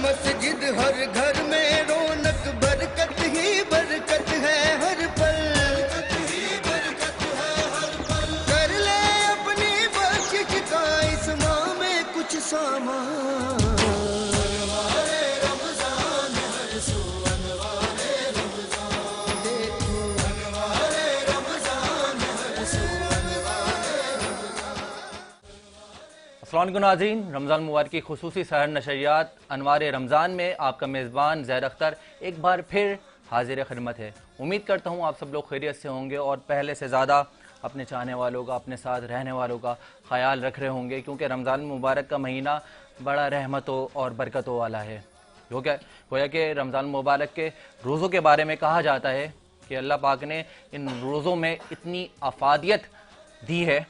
مسجد ہر گھر میں رونق برکت ہی برکت ہے ہر پل کر لے اپنی بخشش کا اس ماہ میں کچھ سامان السلام علیکم ناظرین، رمضان مبارک کی خصوصی سحر نشریات انوار رمضان میں آپ کا میزبان زید اختر ایک بار پھر حاضر خدمت ہے۔ امید کرتا ہوں آپ سب لوگ خیریت سے ہوں گے اور پہلے سے زیادہ اپنے چاہنے والوں کا، اپنے ساتھ رہنے والوں کا خیال رکھ رہے ہوں گے، کیونکہ رمضان مبارک کا مہینہ بڑا رحمتوں اور برکتوں والا ہے۔ گویا کہ رمضان مبارک کے روزوں کے بارے میں کہا جاتا ہے کہ اللہ پاک نے ان روزوں میں اتنی افادیت دی ہے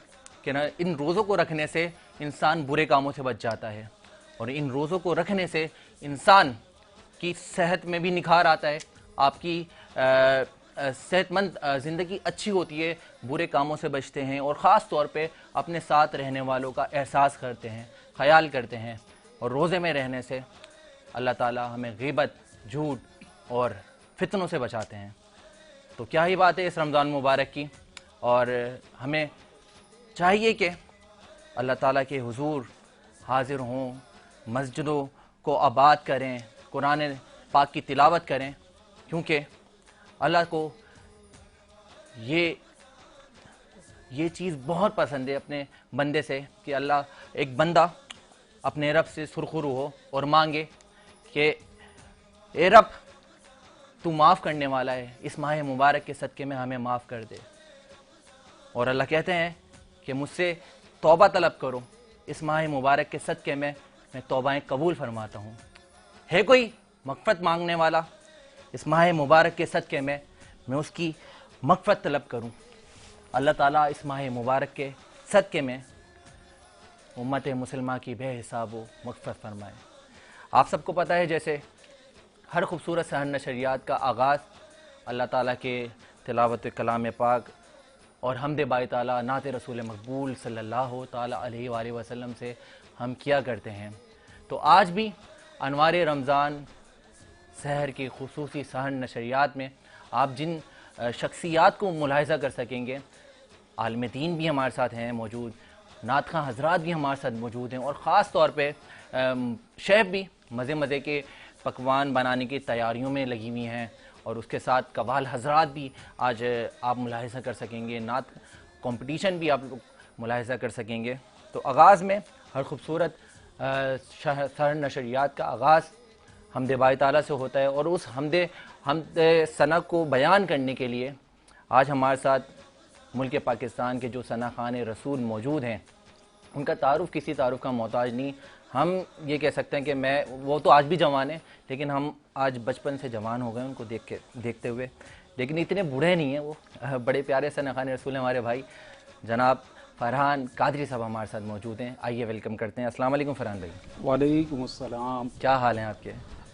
کہ ان روزوں کو رکھنے سے انسان برے کاموں سے بچ جاتا ہے، اور ان روزوں کو رکھنے سے انسان کی صحت میں بھی نکھار آتا ہے، آپ کی صحت مند زندگی اچھی ہوتی ہے، برے کاموں سے بچتے ہیں اور خاص طور پہ اپنے ساتھ رہنے والوں کا احساس کرتے ہیں، خیال کرتے ہیں، اور روزے میں رہنے سے اللہ تعالی ہمیں غیبت، جھوٹ اور فتنوں سے بچاتے ہیں۔ تو کیا ہی بات ہے اس رمضان مبارک کی، اور ہمیں چاہیے کہ اللہ تعالیٰ کے حضور حاضر ہوں، مسجدوں کو آباد کریں، قرآن پاک کی تلاوت کریں، کیونکہ اللہ کو یہ چیز بہت پسند ہے اپنے بندے سے، کہ اللہ ایک بندہ اپنے رب سے سرخرو ہو اور مانگے کہ اے رب تو معاف کرنے والا ہے، اس ماہ مبارک کے صدقے میں ہمیں معاف کر دے، اور اللہ کہتے ہیں کہ مجھ سے توبہ طلب کرو، اس ماہ مبارک کے صدقے میں توبائیں قبول فرماتا ہوں۔ ہے کوئی مغفرت مانگنے والا اس ماہ مبارک کے صدقے میں اس کی مغفرت طلب کروں؟ اللہ تعالیٰ اس ماہ مبارک کے صدقے میں امت مسلمہ کی بے حساب و مغفرت فرمائے۔ آپ سب کو پتہ ہے جیسے ہر خوبصورت سحر نشریات کا آغاز اللہ تعالیٰ کے تلاوت کلام پاک اور حمد بائی تعالیٰ نعت رسول مقبول صلی اللہ تعالیٰ علیہ وآلہ وسلم سے ہم کیا کرتے ہیں۔ تو آج بھی انوار رمضان سحر کی خصوصی سحر نشریات میں آپ جن شخصیات کو ملاحظہ کر سکیں گے، عالم دین بھی ہمارے ساتھ ہیں موجود، نعت خواں حضرات بھی ہمارے ساتھ موجود ہیں، اور خاص طور پہ شیف بھی مزے کے پکوان بنانے کی تیاریوں میں لگی ہوئی ہیں، اور اس کے ساتھ قوال حضرات بھی آج آپ ملاحظہ کر سکیں گے، نعت کمپٹیشن بھی آپ لوگ ملاحظہ کر سکیں گے۔ تو آغاز میں ہر خوبصورت سحر نشریات کا آغاز حمد بائی تعالیٰ سے ہوتا ہے، اور اس حمد ثنا کو بیان کرنے کے لیے آج ہمارے ساتھ ملک پاکستان کے جو ثنا خوان رسول موجود ہیں، ان کا تعارف کسی تعارف کا محتاج نہیں۔ ہم یہ کہہ سکتے ہیں کہ وہ تو آج بھی جوان ہیں، لیکن ہم آج بچپن سے جوان ہو گئے ان کو دیکھتے ہوئے، لیکن اتنے بوڑھے نہیں ہیں وہ، بڑے پیارے ثنا خوان رسول ہیں ہمارے بھائی جناب فرحان قادری صاحب ہمارے ساتھ موجود ہیں۔ آئیے ویلکم کرتے ہیں۔ السلام علیکم فرحان بھائی۔ وعلیکم السلام۔ کیا حال ہیں آپ کے؟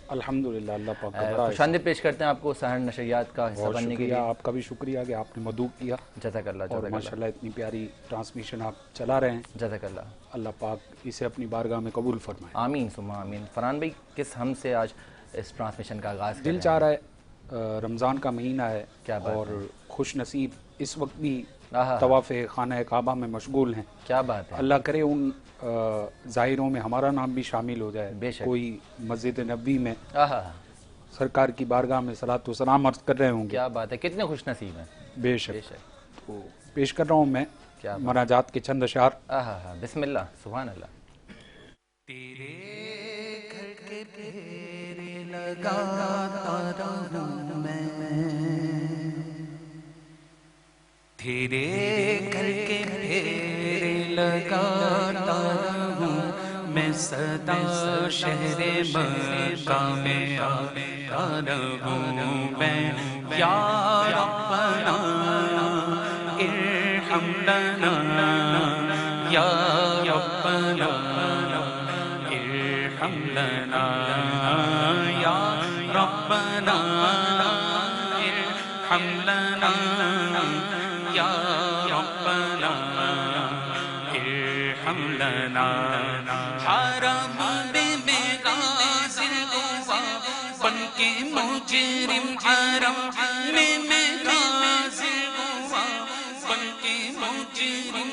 الحمدللہ، اللہ پاک کا بڑا خوش آمدید پیش کرتے ہیں آپ کو سحر نشریات کا حصہ بننے کے لیے۔ آپ کا بھی شکریہ کہ آپ نے مدعو کیا، جزاک اللہ، اور ماشاءاللہ اتنی پیاری ٹرانسمیشن آپ چلا رہے ہیں، جزاک اللہ، اللہ پاک اسے اپنی بارگاہ میں قبول فرمائے۔ آمین ثم آمین۔ فرحان بھائی کس ہم سے آج اس ٹرانسمیشن کا آغاز کریں؟ دل چاہ رہا ہے، رمضان کا مہینہ ہے، کیا بات اور خوش نصیب اس وقت بھی آہا، طواف خانہ کعبہ میں مشغول ہیں۔ کیا بات ہے، اللہ کرے ان ظاہروں میں ہمارا نام بھی شامل ہو جائے، بے شک۔ کوئی مسجد نبوی میں آہا، سرکار کی بارگاہ میں صلاۃ و سلام عرض کر رہے ہوں گے۔ کیا بات ہے، کتنے خوش نصیب ہیں۔ بے بے شک۔ شک۔ تو پیش کر رہا ہوں میں کیا بات، مناجات کے چند اشعار۔ آہا، بسم اللہ، سبحان اللہ۔ تیرے گھر کے پھیرے لگاتا رہوں میں، تیرے گھر کے پھیرے لگاتا رہوں میں، سدا شہر مکہ میں آتا رہوں میں، یا ربنا ارحم لنا، یا ربنا ارحم لنا، یا ربنا ارحم لنا، یا ربنا ارحم لنا۔ حرم میں غازل مجرم حرم میں غازل ہوا بن کے مجرم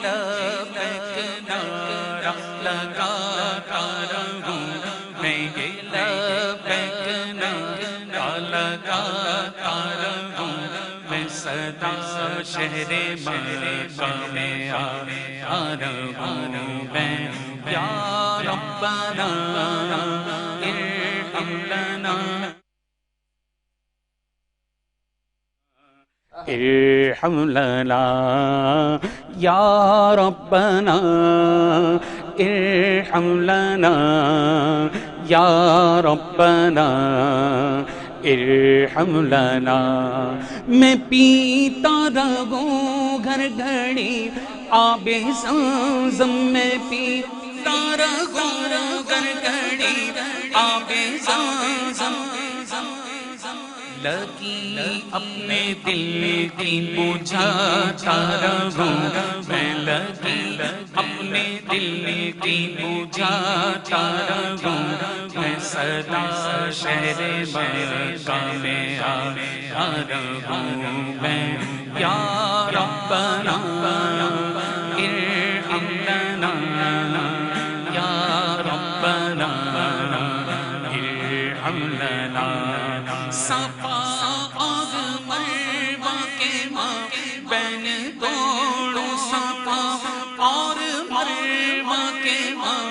لبیک نعرہ لگاتا رہوں میں یہ لبیک نعرہ لگاتا رہوں میں صدا شہر مکہ میں آ رہوں میں یا ربنا ارحم لنا ارحم لنا یا ربنا ارحم لنا یا ربنا ارحم لنا میں پیتا رہوں گھر گھڑی آب زمزم میں پیتا رہوں گھر گھڑی آب زمزم لگی اپنے دل کی بجھاتا رہوں میں لگی اپنے دل کی بجھاتا رہوں میں صدا شہر مکہ میں آ رہوں میں یا ربنا ارحم لنا یا ربنا ارحم لنا صفا اور مروہ کے ماں بین دوڑوں صفا اور مروہ کے ماں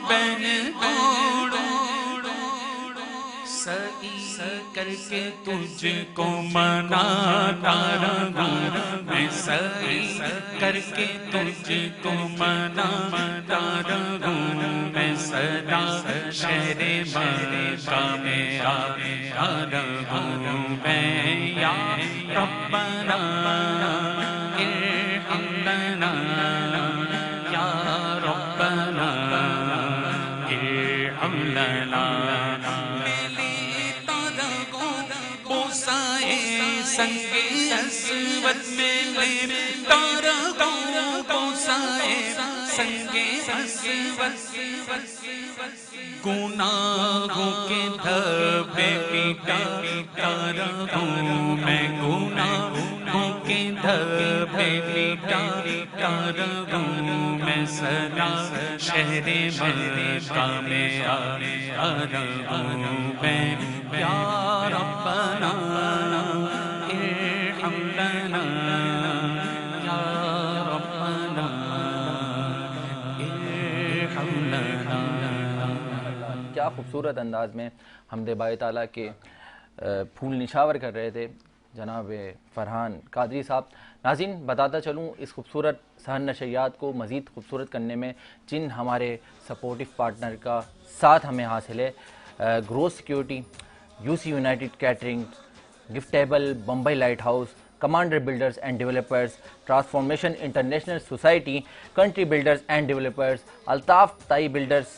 بین دوڑوں سعی کر کے تجھ کو مناتا رہوں میں سعی کر کے تجھ کو مناتا رہوں میں صدا شہر مکہ میں آ رہوں میں یا ربنا ارحم لنا یا ربنا ارحم لنا سنگ اسود میں لیتا رہوں بوسائے سنگ اسود گناہوں کے دھبے مٹاتا رہوں میں گناہوں کے دھبے مٹاتا رہوں میں صدا شہر مکہ میں آ رہوں میں یا ربنا ارحم لنا یا ربنا ارحم لنا. کیا خوبصورت انداز میں حمد باری تعالیٰ کے پھول نشاور کر رہے تھے جناب فرحان قادری صاحب. ناظرین بتاتا چلوں اس خوبصورت سحر نشریات کو مزید خوبصورت کرنے میں جن ہمارے سپورٹیو پارٹنر کا ساتھ ہمیں حاصل ہے growth security, U C United catering, giftable, Bombay light house, commander builders and developers, transformation international society, country builders and developers, Altaf Tai builders,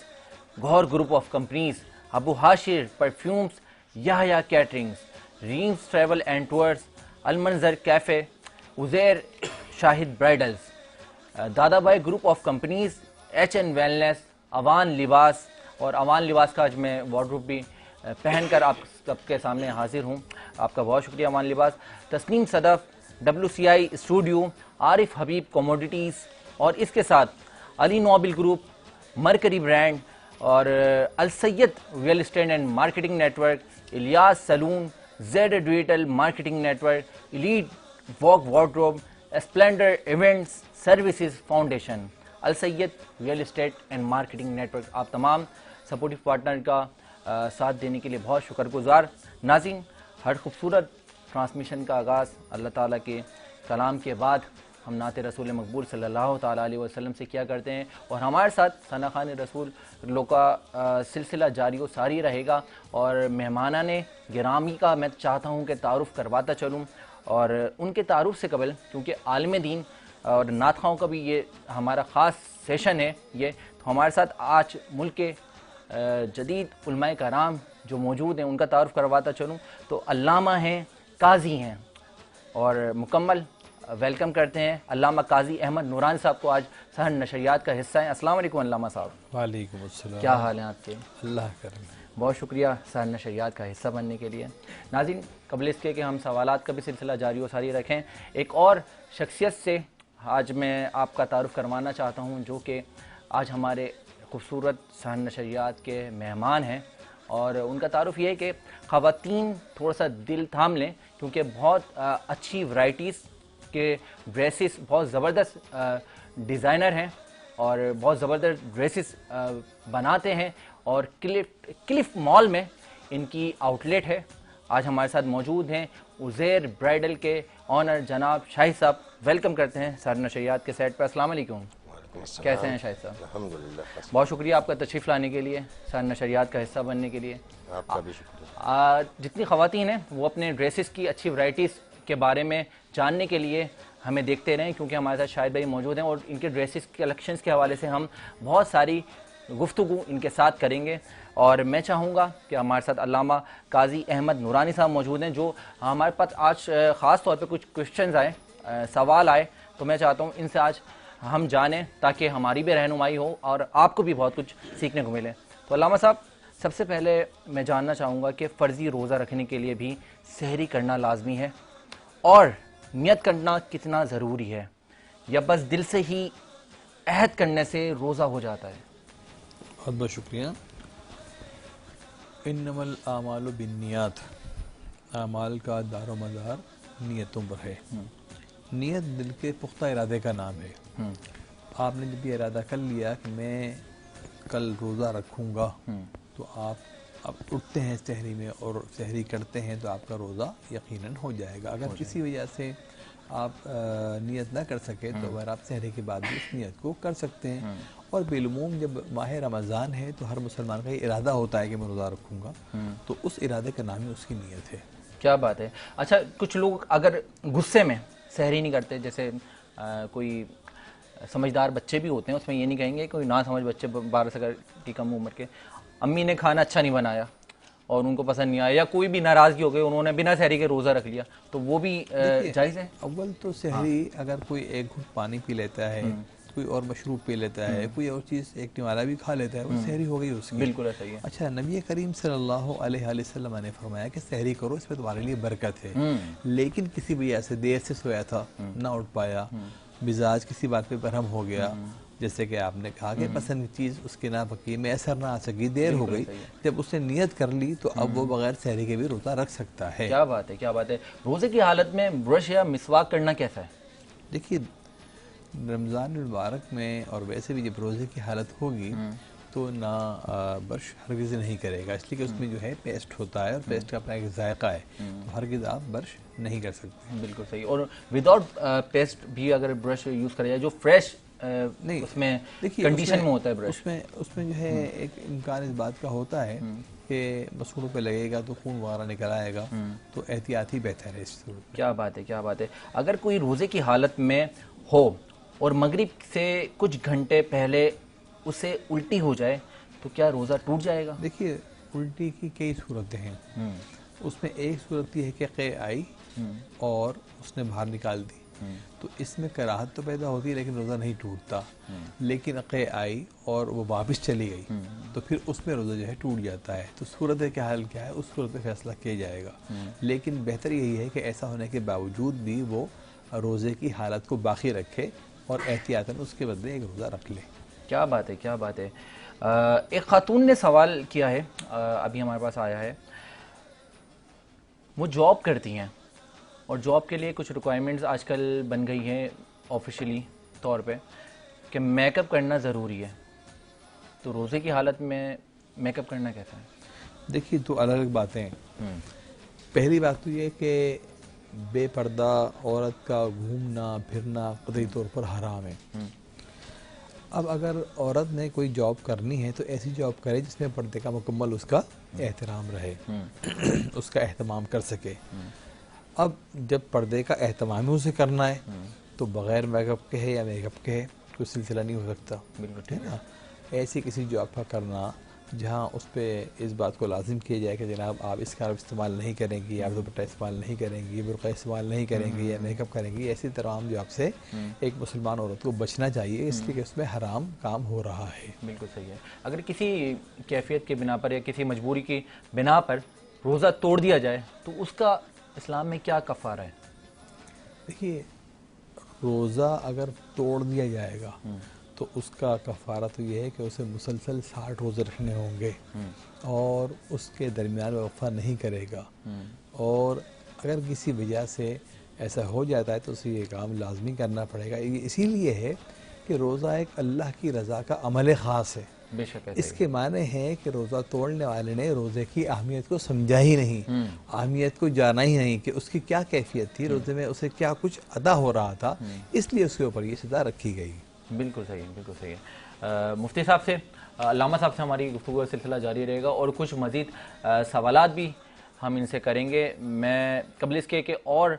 Gaur group of companies, Abu Hashir perfumes, Yahya caterings, Reems travel and tours, Almanzar cafe, Uzair Shahid bridals, Dada Bhai group of companies, H N wellness, Awan Libas. اور اوان لباس کا آج میں wardrobe بھی پہن کر آپ سب کے سامنے حاضر ہوں. آپ کا بہت شکریہ Awan Libas. Tasneem Sadaf, WCI studio, Arif Habib commodities, اور اس کے ساتھ Ali noble group, mercury brand, اور Alsayed real estate and marketing network, Ilyas salon, Z digital marketing network, elite walk wardrobe, splendour events services foundation, Alsayed real estate and marketing network. آپ تمام سپورٹیو پارٹنر کا ساتھ دینے کے لیے بہت شکر گزار. ناظرین ہر خوبصورت ٹرانسمیشن کا آغاز اللہ تعالیٰ کے کلام کے بعد ہم نعت رسول مقبول صلی اللہ تعالیٰ علیہ وسلم سے کیا کرتے ہیں، اور ہمارے ساتھ ثنا خوان رسول لوگ کا سلسلہ جاری و ساری رہے گا. اور مہمانان گرامی کا میں چاہتا ہوں کہ تعارف کرواتا چلوں، اور ان کے تعارف سے قبل کیونکہ عالم دین اور نعت خواہوں کا بھی یہ ہمارا خاص سیشن ہے یہ، تو ہمارے ساتھ آج ملک کے جدید علماء کرام جو موجود ہیں ان کا تعارف کرواتا چلوں. تو علامہ ہیں، قاضی ہیں، اور مکمل ویلکم کرتے ہیں علامہ قاضی احمد نورانی صاحب کو، آج سحر نشریات کا حصہ ہیں. السلام علیکم علامہ صاحب. وعلیکم السلام. کیا حال ہیں آپ کے؟ اللہ کرم. بہت شکریہ سحر نشریات کا حصہ بننے کے لیے. ناظرین قبل اس کے کہ ہم سوالات کا بھی سلسلہ جاری و ساری رکھیں, ایک اور شخصیت سے آج میں آپ کا تعارف کروانا چاہتا ہوں جو کہ آج ہمارے خوبصورت سحر نشریات کے مہمان ہیں, اور ان کا تعارف یہ ہے کہ خواتین تھوڑا سا دل تھام لیں کیونکہ بہت اچھی ورائٹیز کے ڈریسز, بہت زبردست ڈیزائنر ہیں اور بہت زبردست ڈریسز بناتے ہیں, اور کلف مال میں ان کی آؤٹ لیٹ ہے. آج ہمارے ساتھ موجود ہیں عزیر برائڈل کے آنر جناب شاہد صاحب. ویلکم کرتے ہیں سحر نشریات کے سیٹ پر. السلام علیکم. کیسے ہیں شاہد صاحب؟ الحمدللہ. بہت شکریہ آپ کا تشریف لانے کے لیے, سحر نشریات کا حصہ بننے کے لیے. آپ کا بھی شکریہ. جتنی خواتین ہیں وہ اپنے ڈریسز کی اچھی ورائٹیز کے بارے میں جاننے کے لیے ہمیں دیکھتے رہیں کیونکہ ہمارے ساتھ شاہد بھائی موجود ہیں, اور ان کے ڈریسز کلیکشنز کے حوالے سے ہم بہت ساری گفتگو ان کے ساتھ کریں گے. اور میں چاہوں گا کہ ہمارے ساتھ علامہ قاضی احمد نورانی صاحب موجود ہیں جو ہمارے پاس آج خاص طور پہ کچھ کوشچنز آئے, سوال آئے, تو میں چاہتا ہوں ان سے آج ہم جانیں تاکہ ہماری بھی رہنمائی ہو اور آپ کو بھی بہت کچھ سیکھنے کو ملے. تو علامہ صاحب سب سے پہلے میں جاننا چاہوں گا کہ فرضی روزہ رکھنے کے لیے بھی سحری کرنا لازمی ہے, اور نیت کرنا کتنا ضروری ہے, یا بس دل سے ہی عہد کرنے سے روزہ ہو جاتا ہے؟ بہت بہت شکریہ. انما الاعمال بالنیات, اعمال کا دار و مدار نیتوں پر ہے. نیت دل کے پختہ ارادے کا نام ہے. آپ نے جب یہ ارادہ کر لیا کہ میں کل روزہ رکھوں گا, تو آپ اب اٹھتے ہیں سحری میں اور سحری کرتے ہیں تو آپ کا روزہ یقیناً ہو جائے گا. اگر کسی وجہ سے آپ نیت نہ کر سکے تو اگر آپ سحری کے بعد بھی اس نیت کو کر سکتے ہیں. اور بالعموم جب ماہ رمضان ہے تو ہر مسلمان کا یہ ارادہ ہوتا ہے کہ میں روزہ رکھوں گا, تو اس ارادے کا نام ہی اس کی نیت ہے. کیا بات ہے. اچھا کچھ لوگ اگر غصے میں سحری نہیں کرتے, جیسے کوئی سمجھدار بچے بھی ہوتے ہیں, اس میں یہ نہیں کہیں گے کوئی نہ سمجھ بچے 12 سال کی کم عمر کے, امی نے کھانا اچھا نہیں بنایا اور ان کو پسند نہیں آیا, یا کوئی بھی ناراضگی ہو گئی انہوں نے بنا سحری کے روزہ رکھ لیا, تو وہ بھی جائز ہے؟ اول تو سحری اگر کوئی ایک گھٹ پانی پی لیتا ہے, کوئی اور مشروب پی لیتا ہے, کوئی اور چیز ایک نوالا بھی کھا لیتا ہے, وہ سحری ہو گئی اس کی. بالکل ایسا ہی ہے. اچھا نبی کریم صلی اللہ علیہ وسلم نے فرمایا کہ سحری کرو, اس میں تمہارے لیے برکت ہے. لیکن کسی وجہ سے دیر سے سویا تھا, نہ اٹھ پایا, مزاج کسی بات پہ برہم ہو گیا, جیسے کہ آپ نے کہا کہ پسند چیز اس کے نہ پکی, میں اثر نہ آ سکی, دیر ہو گئی, جب اس نے نیت کر لی تو اب وہ بغیر سحری کے بھی روزہ رکھ سکتا ہے. کیا بات ہے, کیا بات ہے. روزے کی حالت میں برش یا مسواک کرنا کیسا ہے؟ دیکھیے رمضان المبارک میں اور ویسے بھی جب روزے کی حالت ہوگی تو نہ برش ہرگز نہیں کرے گا, اس لیے کہ اس میں جو ہے پیسٹ ہوتا ہے اور پیسٹ کا اپنا ایک ذائقہ ہے, تو ہرگز آپ برش نہیں کر سکتے. بالکل صحیح. اور وداؤٹ پیسٹ بھی اگر برش یوز کرے جائے جو فریش نہیں اس میں کنڈیشن میں ہوتا ہے برش, اس میں جو ہے ایک امکان اس بات کا ہوتا ہے کہ مسوڑوں پہ لگے گا تو خون وغیرہ نکل آئے گا, تو احتیاط ہی بہتر ہے اس صورت. کیا بات ہے, کیا بات ہے. اگر کوئی روزے کی حالت میں ہو اور مغرب سے کچھ گھنٹے پہلے اسے الٹی ہو جائے تو کیا روزہ ٹوٹ جائے گا؟ دیکھیے الٹی کی کئی صورتیں ہیں. اس میں ایک صورت یہ ہے کہ قے آئی اور اس نے باہر نکال دی, تو اس میں کراہت تو پیدا ہوتی ہے لیکن روزہ نہیں ٹوٹتا. لیکن قے آئی اور وہ واپس چلی گئی تو پھر اس میں روزہ جو ہے ٹوٹ جاتا ہے. تو صورت کا حال کیا ہے, اس صورت پہ فیصلہ کیا جائے گا. لیکن بہتر یہی ہے کہ ایسا ہونے کے باوجود بھی وہ روزے کی حالت کو باقی رکھے اور احتیاطاً اس کے بدلے ایک روزہ رکھ لے. کیا بات ہے, کیا بات ہے. ایک خاتون نے سوال کیا ہے, ابھی ہمارے پاس آیا ہے. وہ جاب کرتی ہیں اور جاب کے لیے کچھ ریکوائرمنٹس آج کل بن گئی ہیں آفیشلی طور پہ کہ میک اپ کرنا ضروری ہے, تو روزے کی حالت میں میک اپ کرنا کیسا ہے؟ دیکھیے تو الگ الگ باتیں ہیں. پہلی بات تو یہ کہ بے پردہ عورت کا گھومنا پھرنا قطعی طور پر حرام ہے. اب اگر عورت نے کوئی جاب کرنی ہے تو ایسی جاب کرے جس میں پردے کا مکمل اس کا احترام رہے, اس کا اہتمام کر سکے. اب جب پردے کا اہتمام ہی اسے کرنا ہے تو بغیر میک اپ کے ہے یا میک اپ کے ہے کوئی سلسلہ نہیں ہو سکتا. بالکل ٹھیک ہے نا. ایسی کسی جاب کا کرنا جہاں اس پہ اس بات کو لازم کیا جائے کہ جناب آپ اس کا استعمال نہیں کریں گی، آپ دوپٹہ استعمال نہیں کریں گی، برقع استعمال نہیں کریں گی یا میک اپ کریں گی، ایسی تمام جو آپ سے ایک مسلمان عورت کو بچنا چاہیے، اس لیے کہ اس میں حرام کام ہو رہا ہے۔ بالکل صحیح ہے۔ اگر کسی کیفیت کے بنا پر یا کسی مجبوری کی بنا پر روزہ توڑ دیا جائے تو اس کا اسلام میں کیا کفارہ ہے؟ دیکھیے، روزہ اگر توڑ دیا جائے گا تو اس کا کفارہ تو یہ ہے کہ اسے مسلسل 60 روزے رکھنے ہوں گے اور اس کے درمیان وقفہ نہیں کرے گا، اور اگر کسی وجہ سے ایسا ہو جاتا ہے تو اسے یہ کام لازمی کرنا پڑے گا۔ یہ اسی لیے ہے کہ روزہ ایک اللہ کی رضا کا عمل خاص ہے۔ بے شک اس کے معنی ہے کہ روزہ توڑنے والے نے روزے کی اہمیت کو سمجھا ہی نہیں، اہمیت کو جانا ہی نہیں کہ اس کی کیا کیفیت تھی، روزے میں اسے کیا کچھ ادا ہو رہا تھا، اس لیے اس کے اوپر یہ سزا رکھی گئی۔ بالکل صحیح، بالکل صحیح ہے۔ مفتی صاحب سے، علامہ صاحب سے ہماری گفتگو کا سلسلہ جاری رہے گا اور کچھ مزید سوالات بھی ہم ان سے کریں گے۔ میں قبل اس کے کہ اور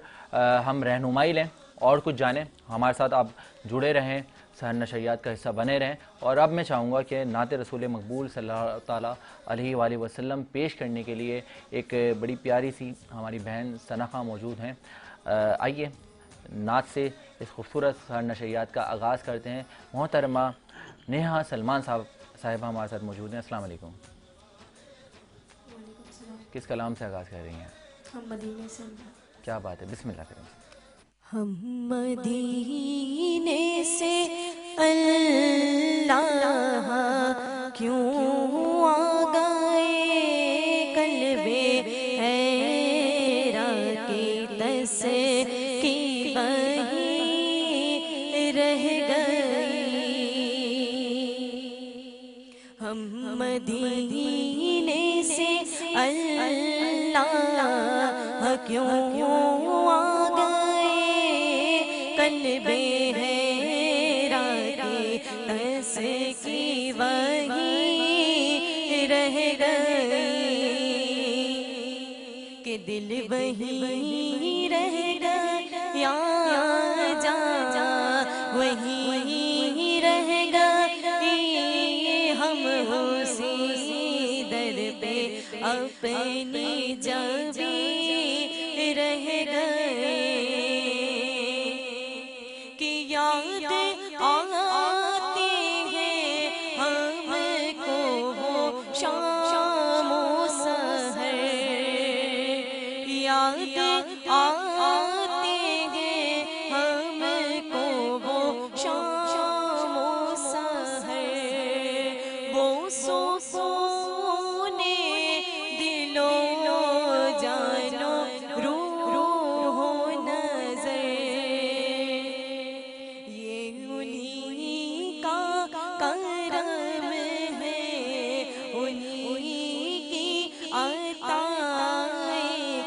ہم رہنمائی لیں اور کچھ جانیں، ہمارے ساتھ آپ جڑے رہیں، سحر نشریات کا حصہ بنے رہیں، اور اب میں چاہوں گا کہ نعت رسول مقبول صلی اللہ تعالیٰ علیہ وآلہ وسلم پیش کرنے کے لیے ایک بڑی پیاری سی ہماری بہن ثنا خان موجود ہیں۔ آئیے نعت سے اس خوبصورت سحر نشریات کا آغاز کرتے ہیں۔ محترمہ نیہا سلمان صاحبہ ہمارے ساتھ موجود ہیں۔ السلام علیکم۔ کس کلام سے آغاز کر رہی ہیں؟ ہم مدینے سے۔ کیا بات ہے، بسم اللہ کریں۔ ہم مدینے سے اللہ کیوں آ گئے، قلب حیران کی تسکین وہیں رہ گئی۔ ہم مدینے سے اللہ کیوں آ گئے، قلب حیران کی تسکین وہیں رہ گئی، کہ دل وہیں رہ گیا، جا وہیں رہ گئی، ہم اسی در پہ اپنی جان بھی رہ گئے، کہ یاد آتی ہے ہم کو وہ شام و سحر، یاد آتی ہے ہم کو وہ شام و سحر، وہ سکون دل و جان و روح و نظر، یہ انہی کا کرم ہے، انہی کی عطا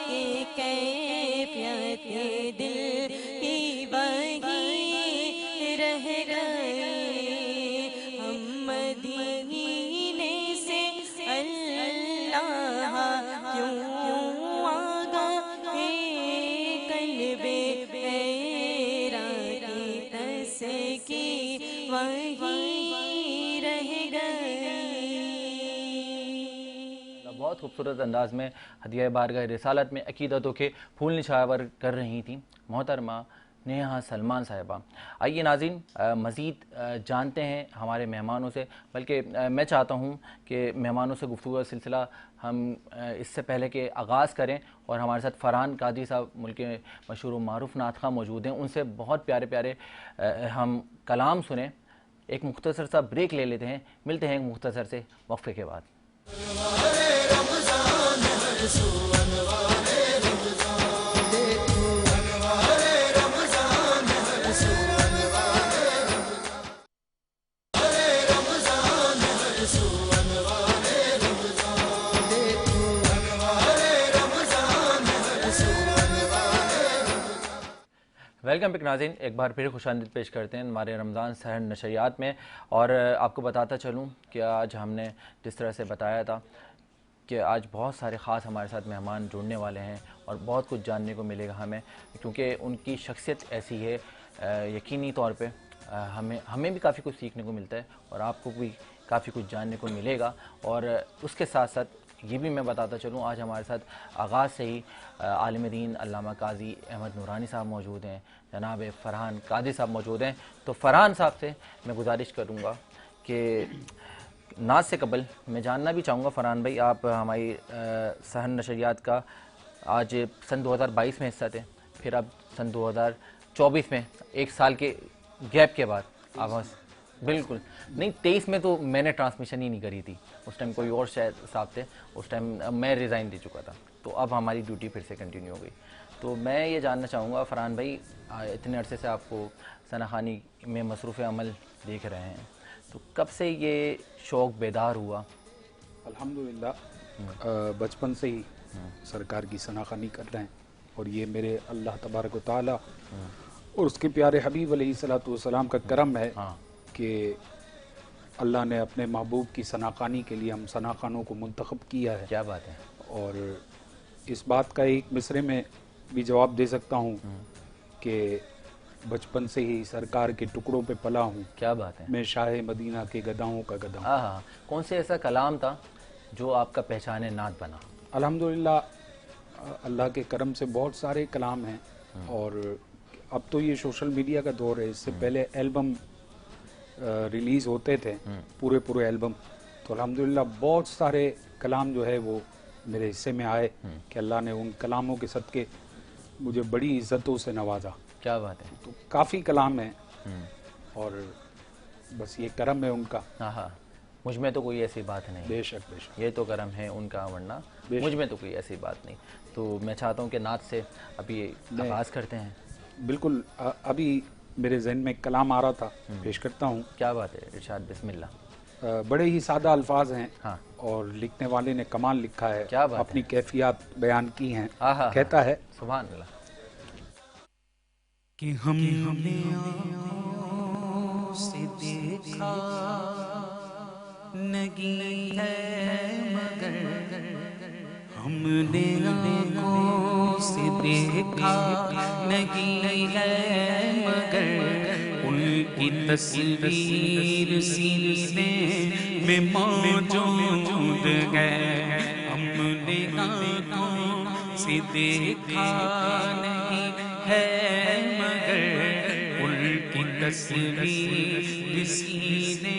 کہ کیفیت دل کی وہیں رہ گئی۔ ہم مدینے سے اللہ کیوں آ گئے، قلب حیران کی تسکین وہیں رہ گئی۔ بہت خوبصورت انداز میں ہدیہ بارگاہ رسالت میں عقیدتوں کے پھول نشاور کر رہی تھیں محترمہ نیہا سلمان صاحبہ۔ آئیے ناظرین مزید جانتے ہیں ہمارے مہمانوں سے، بلکہ میں چاہتا ہوں کہ مہمانوں سے گفتگو کا سلسلہ ہم اس سے پہلے کہ آغاز کریں، اور ہمارے ساتھ فرحان قادری صاحب ملک کے مشہور و معروف نعت خواں موجود ہیں، ان سے بہت پیارے پیارے ہم کلام سنیں۔ ایک مختصر سا بریک لے لیتے ہیں، ملتے ہیں ایک مختصر سے وقفے کے بعد۔ ویلکم بیک ناظرین، ایک بار پھر خوش آمدید پیش کرتے ہیں ہمارے رمضان سحر نشریات میں، اور آپ کو بتاتا چلوں کہ آج ہم نے جس طرح سے بتایا تھا کہ آج بہت سارے خاص ہمارے ساتھ مہمان جڑنے والے ہیں اور بہت کچھ جاننے کو ملے گا ہمیں، کیونکہ ان کی شخصیت ایسی ہے، یقینی طور پہ ہمیں بھی کافی کچھ سیکھنے کو ملتا ہے اور آپ کو بھی کافی کچھ جاننے کو ملے گا. اور اس کے ساتھ ساتھ یہ بھی میں بتاتا چلوں، آج ہمارے ساتھ آغاز سے ہی عالم دین علامہ قاضی احمد نورانی صاحب موجود ہیں، جناب فرحان قادری صاحب موجود ہیں. تو فرحان صاحب سے میں گزارش کروں گا کہ نعت سے قبل میں جاننا بھی چاہوں گا فرحان بھائی، آپ ہماری صحن نشریات کا آج سن 2022 میں حصہ تھے، پھر اب سن 2024 میں 1 سال کے گیپ کے بعد آواز بالکل نہیں 23 میں تو میں نے ٹرانسمیشن ہی نہیں کری تھی، اس ٹائم کوئی اور شاید صاحب تھے، اس ٹائم میں ریزائن دے چکا تھا، تو اب ہماری ڈیوٹی پھر سے کنٹینیو ہو گئی. تو میں یہ جاننا چاہوں گا فرحان بھائی، اتنے عرصے سے آپ کو ثنا خوانی میں مصروف عمل دیکھ رہے ہیں، تو کب سے یہ شوق بیدار ہوا؟ الحمدللہ بچپن سے ہی سرکار کی ثنا خوانی کر رہے ہیں، اور یہ میرے اللہ تبارک و تعالیٰ اور اس کے پیارے حبیب علیہ الصلوۃ والسلام کا کرم ہے کہ اللہ نے اپنے محبوب کی ثنا خوانی کے لیے ہم ثنا خوانوں کو منتخب کیا ہے. کیا بات ہے. اور اس بات کا ایک مصرے میں بھی جواب دے سکتا ہوں کہ بچپن سے ہی سرکار کے ٹکڑوں پہ پلا ہوں. کیا بات ہے. میں شاہ مدینہ کے گداؤں کا گدا ہوں. ہاں، کون سے ایسا کلام تھا جو آپ کا پہچان نعت بنا؟ الحمدللہ اللہ کے کرم سے بہت سارے کلام ہیں، اور اب تو یہ سوشل میڈیا کا دور ہے. اس سے پہلے البم ریلیز ہوتے تھے، پورے البم، تو الحمدللہ بہت سارے کلام جو ہے وہ میرے حصے میں آئے کہ اللہ نے ان کلاموں کے صدقے مجھے بڑی عزتوں سے نوازا. کیا بات ہے. تو کافی کلام ہیں، اور بس یہ کرم ہے ان کا. ہاں، مجھ میں تو کوئی ایسی بات نہیں. بے شک بے شک، یہ تو کرم ہے ان کا، ورنہ مجھ میں تو کوئی ایسی بات نہیں. تو میں چاہتا ہوں کہ نعت سے ابھی آغاز کرتے ہیں. بالکل. ابھی میرے ذہن میں کلام آ رہا تھا، پیش کرتا ہوں. کیا بات ہے، ارشاد بسم اللہ. بڑے ہی سادہ الفاظ ہیں، ہاں، اور لکھنے والے نے کمال لکھا ہے. کیا بات ہے. اپنی کیفیات بیان کی ہیں. ہاں، کہتا ہے سبحان اللہ. کہ ہم نے آنکھوں سے دیکھا نہیں ہے مگر، ہم نے آنکھوں سے دیکھا نہیں ہے مگر، ان کی تصویر سینے میں موجود ہے. ہم نے آنکھوں سے دیکھا نہیں ہے مگر، ان کی تصویر سینے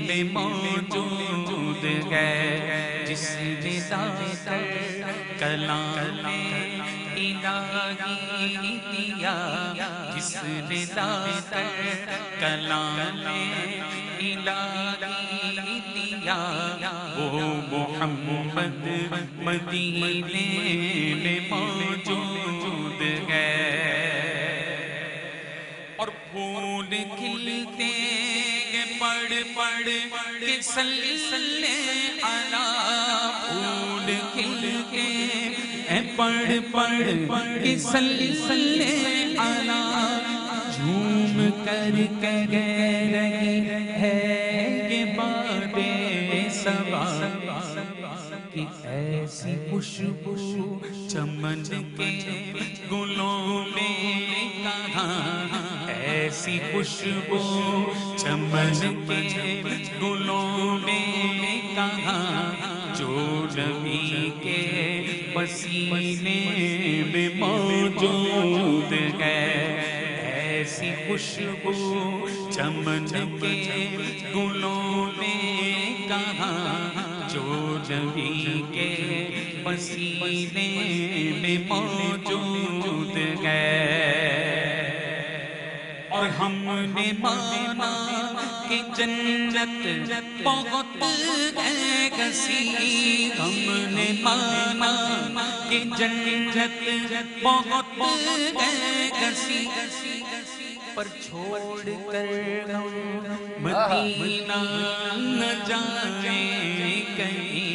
میں موجود ہے. جس نے لا کر کلام الہی دیا، جس نے لا کر کلام الہی دیا، وہ محمد مدینے میں موجود ہے. اور پھول کھلتے ہیں پڑھ پڑھ کے صلی علی، پھول کھلتے ہیں پڑھ پڑھ کے صلی علی، جھوم کر کہہ رہی ہے یہ باتیں صبا کہ ایسی خوشبو چمن کے گلوں میں کہاں، ایسی خوشبو چمن کے گلوں میں کہاں، جو نبی کے پسینے میں موجود ہے. ایسی خوشبو چمن کے گلوں میں کہاں، جو نبی کے پسینے میں موجود ہے. اور ہم نے مانا کہ جنت بہت ہے کسی، ہم نے مانا کہ جنت بہت ہے کسی، پر چھوڑ کر ہم مدینہ نہ جائیں کہیں.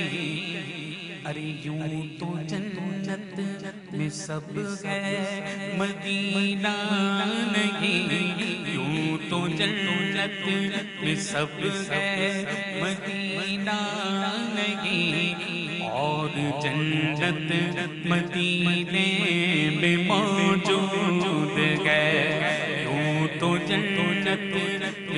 ارے یوں تو جنت میں سب ہے مدینہ نہیں، یوں تو جنت میں سب ہے مدینہ نہیں، اور جنت مدینے میں موجود ہے. یوں تو جنت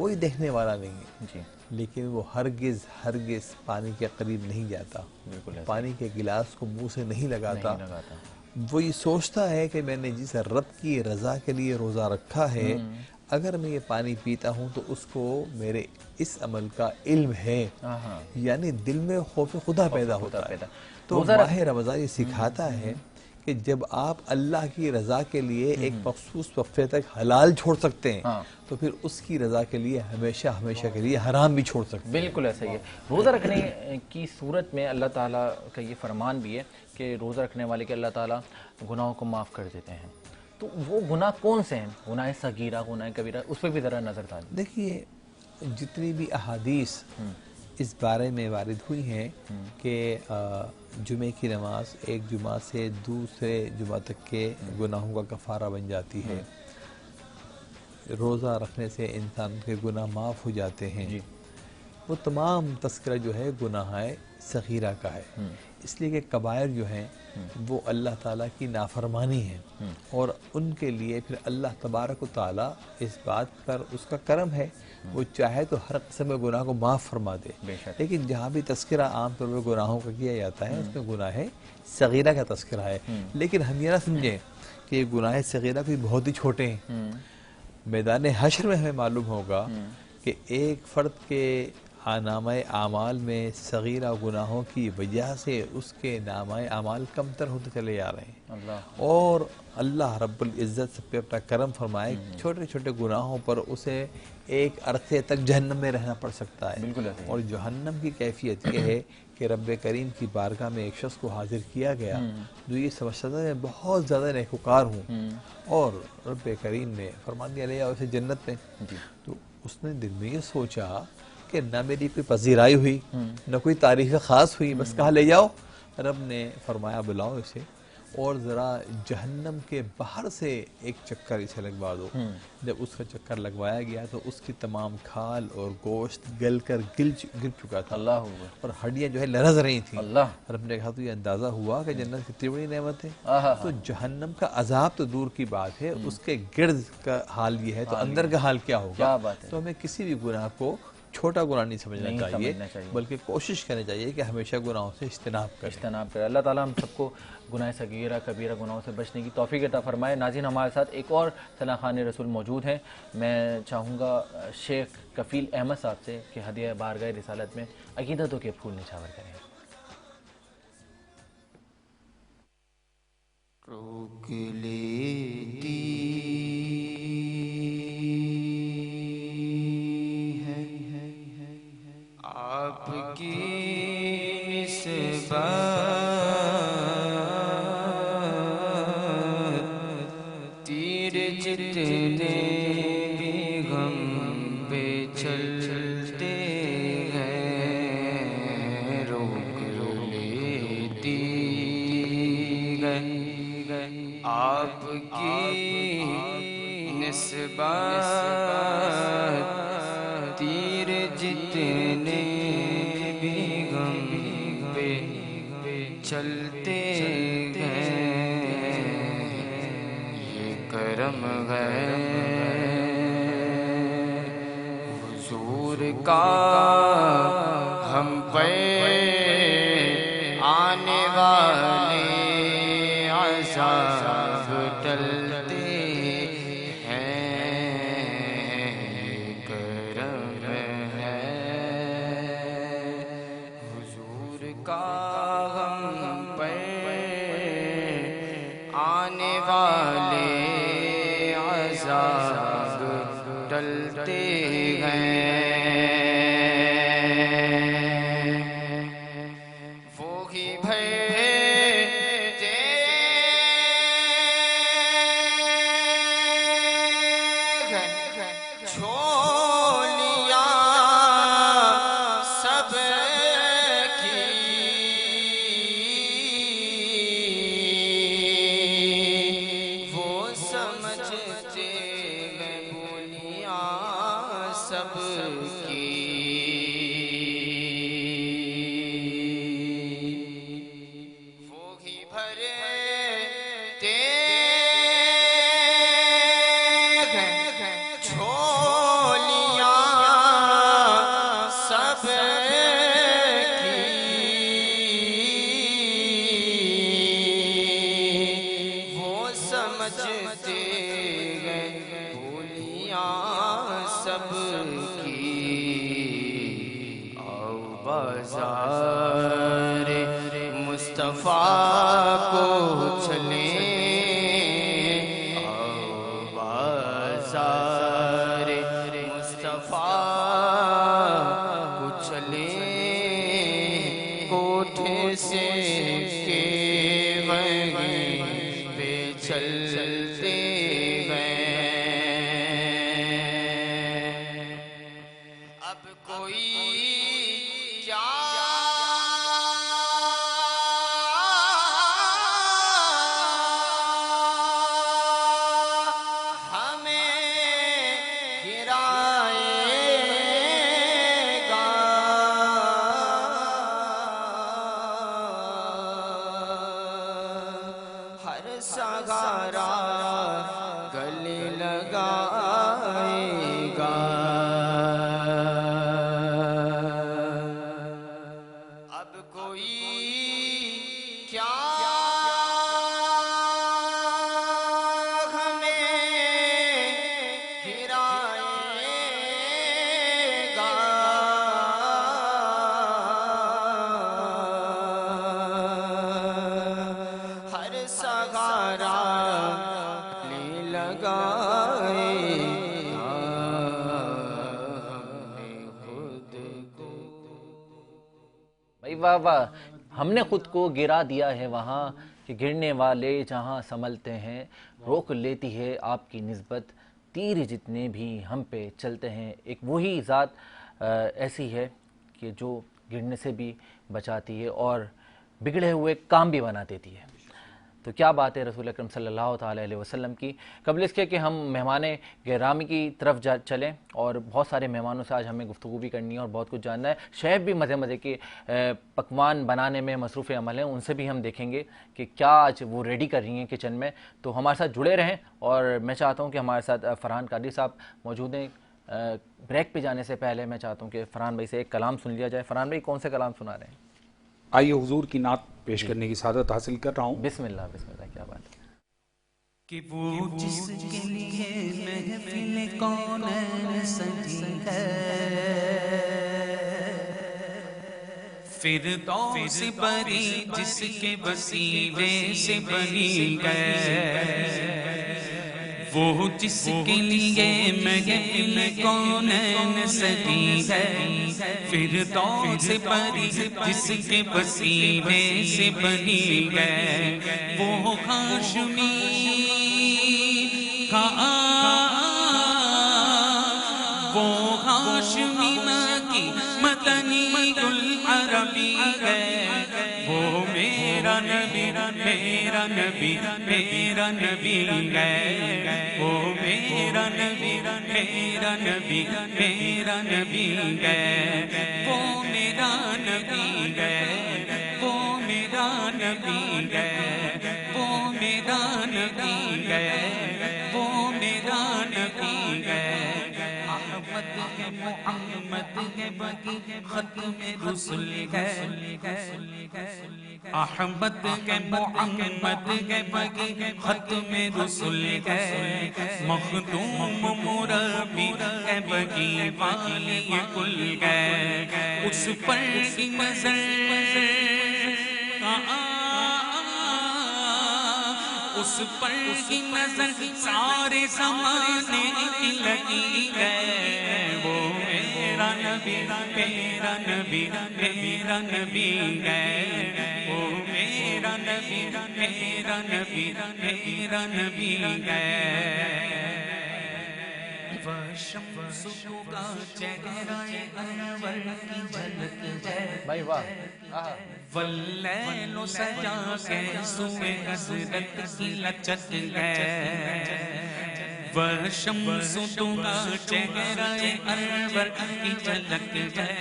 کوئی دیکھنے والا نہیں ہے، جی لیکن وہ ہرگز پانی کے قریب نہیں جاتا، بالکل پانی کے گلاس کو منہ سے نہیں لگاتا، نہیں لگاتا. وہ یہ سوچتا ہے کہ میں نے جس رب کی رضا کے لیے روزہ رکھا ہے، اگر میں یہ پانی پیتا ہوں تو اس کو میرے اس عمل کا علم ہے، یعنی دل میں خوف خدا پیدا ہوتا ہے. تو ماہ رمضان یہ سکھاتا ہے کہ جب آپ اللہ کی رضا کے لیے ایک مخصوص وقفے تک حلال چھوڑ سکتے ہیں تو پھر اس کی رضا کے لیے ہمیشہ کے لیے حرام بھی چھوڑ سکتے ہیں. بالکل ایسا ہی ہے. روزہ رکھنے کی صورت میں اللہ تعالیٰ کا یہ فرمان بھی ہے کہ روزہ رکھنے والے کے اللہ تعالیٰ گناہوں کو معاف کر دیتے ہیں. تو وہ گناہ کون سے ہیں؟ گناہ صغیرہ، گناہ کبیرہ، اس پہ بھی ذرا نظر ڈالیں. دیکھیے جتنی بھی احادیث اس بارے میں وارد ہوئی ہیں کہ جمعے کی نماز ایک جمعہ سے دوسرے جمعہ تک کے گناہوں کا کفارہ بن جاتی ہے، روزہ رکھنے سے انسان کے گناہ معاف ہو جاتے ہیں، وہ تمام تذکرہ جو ہے گناہ صغیرہ کا ہے. اس لیے کہ کبائر جو ہیں وہ اللہ تعالیٰ کی نافرمانی ہے، اور ان کے لیے پھر اللہ تبارک و تعالیٰ اس بات پر اس کا کرم ہے، وہ چاہے تو ہر قسم کے گناہ کو معاف فرما دے. لیکن جہاں بھی تذکرہ عام طور پر گناہوں کا کیا جاتا ہے اس میں گناہ صغیرہ کا تذکرہ ہے. لیکن ہم یہ نہ سمجھیں کہ یہ گناہ صغیرہ کوئی بہت ہی چھوٹے ہیں. میدان حشر میں ہمیں معلوم ہوگا کہ ایک فرد کے نامہ اعمال میں صغیرہ گناہوں کی وجہ سے اس کے نامہ اعمال کم تر ہوتے چلے جا رہے ہیں، اور اللہ رب العزت سب پہ اپنا کرم فرمائے چھوٹے چھوٹے گناہوں پر اسے ایک عرصے تک جہنم میں رہنا پڑ سکتا ہے. اور جہنم کی کیفیت یہ ہے کہ رب کریم کی بارگاہ میں ایک شخص کو حاضر کیا گیا جو یہ سمجھتا تھا میں بہت زیادہ نیکوکار ہوں، اور رب کریم نے فرمان دیا لے جاؤ اسے جنت میں. تو اس نے دل میں یہ سوچا کہ نہ میری کوئی پذیرائی ہوئی نہ کوئی تعریف خاص ہوئی، بس کہا لے جاؤ. رب نے فرمایا بلاؤ اسے اور ذرا جہنم کے باہر سے ایک چکر اسے لگوا دو. جب اس کا چکر لگوایا گیا تو اس کی تمام کھال اور گوشت گل کر گر چکا تھا، اور ہڈیاں جو ہے لرز رہی تھیں. رب نے کہا تو یہ اندازہ ہوا کہ جنت کتنی بڑی نعمت ہے. تو جہنم کا عذاب تو دور کی بات ہے، اس کے گرد کا حال یہ ہے تو اندر کا حال کیا ہوگا. تو ہمیں کسی بھی گناہ کو چھوٹا گناہ نہیں سمجھنا چاہیے، بلکہ کوشش کرنی چاہیے کہ ہمیشہ گناہوں سے اجتناب کریں. اللہ تعالیٰ ہم سب کو گناہ صغیرہ کبیرہ گناہوں سے بچنے کی توفیق عطا فرمائے. ناظرین ہمارے ساتھ ایک اور ثنا خوان رسول موجود ہیں. میں چاہوں گا شیخ کفیل احمد صاحب سے کہ ہدیہ بارگاہ رسالت میں عقیدتوں کے پھول نچھاور کریں. روک لیتی آپ کی نسبت تیر جتنے بھی غم پہ چلتے ہیں روک لیتی گئی آپ کی نسبت تیر جتنے چلتے ہیں یہ کرم ہے حضور کا ہم پہ آنے والے عذاب ٹلتے ہیں یہ کرم ہے حضور کا آنے والے عذاب ٹلتے ہیں وہی بھیجے جھولیاں سب سمجھتے گئے بھولیاں سب کی آؤ بازار مصطفیٰ کو چلیں آؤ بازار مصطفیٰ کو چلیں کوٹھے سے کے وہیں پہ چلتے گئے اب کوئی کیا سہارا گلے لگائے گا اب کوئی کیا ہمیں گرائے گا ہر سہارا لے لگائے خود کو بھائی واہ واہ، ہم نے خود کو گرا دیا ہے وہاں کہ گرنے والے جہاں سنبھلتے ہیں، روک لیتی ہے آپ کی نسبت تیر جتنے بھی ہم پہ چلتے ہیں۔ ایک وہی ذات ایسی ہے کہ جو گرنے سے بھی بچاتی ہے اور بگڑے ہوئے کام بھی بنا دیتی ہے۔ تو کیا بات ہے رسول اکرم صلی اللہ تعالیٰ علیہ وسلم کی۔ قبل اس کے کہ ہم مہمان گرامی کی طرف چلیں، اور بہت سارے مہمانوں سے آج ہمیں گفتگو بھی کرنی ہے اور بہت کچھ جاننا ہے۔ شیف بھی مزے مزے کے پکوان بنانے میں مصروف عمل ہیں، ان سے بھی ہم دیکھیں گے کہ کیا آج وہ ریڈی کر رہی ہیں کچن میں۔ تو ہمارے ساتھ جڑے رہیں، اور میں چاہتا ہوں کہ ہمارے ساتھ فرحان قادری صاحب موجود ہیں۔ بریک پہ جانے سے پہلے میں چاہتا ہوں کہ فرحان بھائی سے ایک کلام سن لیا جائے۔ فرحان بھائی کون سے کلام سنا رہے ہیں؟ آئیے حضور کی نعت پیش کرنے کی سعادت حاصل کر رہا ہوں۔ بسم اللہ بسم اللہ، کیا بات ہے۔ کہ وہ جس کے لیے محفل کونین سجی ہے، فردوس بری جس کے وسیلے سے بنی گئے، وہ جس کے لیے محفل کونین سجی ہے، فردوس بری جس کے وسیلے سے بنی گئے، وہ ہاشمی وہ ہاشمی کی مدنی العربی ہے، وہ میرا نبی میرا نبی میرا نبی ہے، وہ میرا نبی میرا نبی میرا نبی ہے، وہ میرا نبی ہے، وہ میرا نبی ہے، وہ میرا نبی ہے، وہ میرا نبی ہے، احمد ہے محمد ہے بقی ختم رسول ہے، احمد ہے محمد ہے بقی ختم رسول ہے، مخدوم مربی ہے بقی والی کل ہے، اس پر کی نظر اس پر کی نظر سارے زمانے کی لگی ہے، وہ میرا نبی میرا نبی میرا نبی ہے، وہ میرا نبی میرا نبی میرا نبی ہے، وہ شمس کا چہرہ انور کی جھلک ہے، بھائی واہ، واللیل سجا کے سوئے حضرت کی لچک ہے، وہ شمس کا چہرہ انور کی جھلک ہے،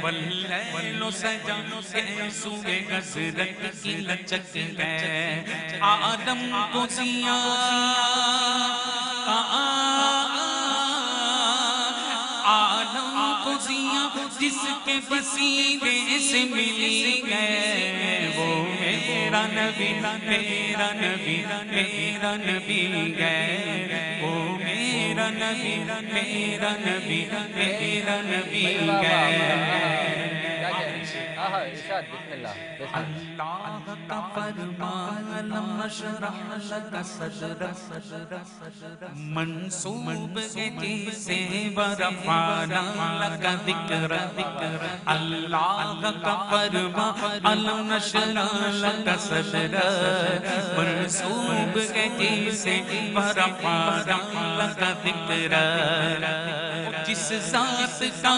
واللیل سجا کے سوئے حضرت کی لچک ہے، آدم کو آدم کو جس کے وسیلے سے ملی ہے وہ میرا نبی میرا نبی میرا نبی ہے وہ میرا نبی میرا نبی میرا نبی ہے اللہ کا فرمان لم نشرح لك صدرك منصوب ہے جسے ورفعنا لك ذکرك اللہ کا فرمان لم نشرح لك صدرك منصوب ہے جسے ورفعنا لك ذکرك جس ذات کا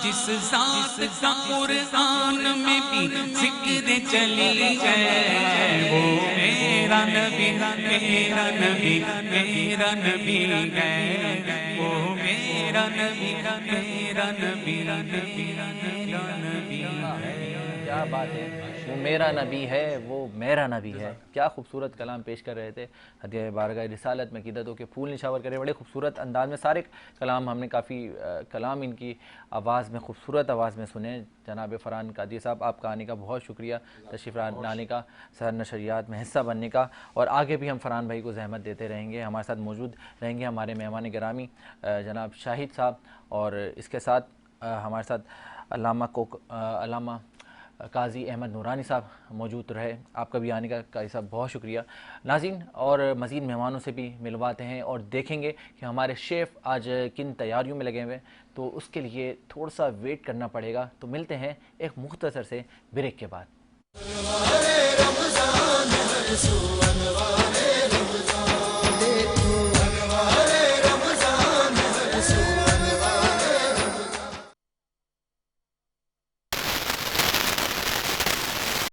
جس ذات کا قرآن میں بھی ذکر چلی ہے وہ میرا نبی میرا نبی میرا نبی ہے وہ میرا نبی میرا نبی میرا نبی ہے کیا بات ہے، وہ میرا نبی ہے وہ میرا نبی ہے. کیا خوبصورت کلام پیش کر رہے تھے ہدیہ بارگاہ رسالت میں عقیدتوں کے پھول نشاور کرے. بڑے خوبصورت انداز میں سارے کلام ہم نے کافی کلام ان کی آواز میں خوبصورت آواز میں سنے. جناب فرحان قادری صاحب آپ کا آنے کا بہت شکریہ، تشریف لانے کا، سحر نشریات میں حصہ بننے کا، اور آگے بھی ہم فرحان بھائی کو زحمت دیتے رہیں گے. ہمارے ساتھ موجود رہیں گے ہمارے مہمان گرامی جناب شاہد صاحب، اور اس کے ساتھ ہمارے ساتھ علامہ قاضی احمد نورانی صاحب موجود رہے. آپ کا بھی آنے کا قاضی صاحب بہت شکریہ. ناظرین اور مزید مہمانوں سے بھی ملواتے ہیں اور دیکھیں گے کہ ہمارے شیف آج کن تیاریوں میں لگے ہوئے، تو اس کے لیے تھوڑا سا ویٹ کرنا پڑے گا. تو ملتے ہیں ایک مختصر سے بریک کے بعد.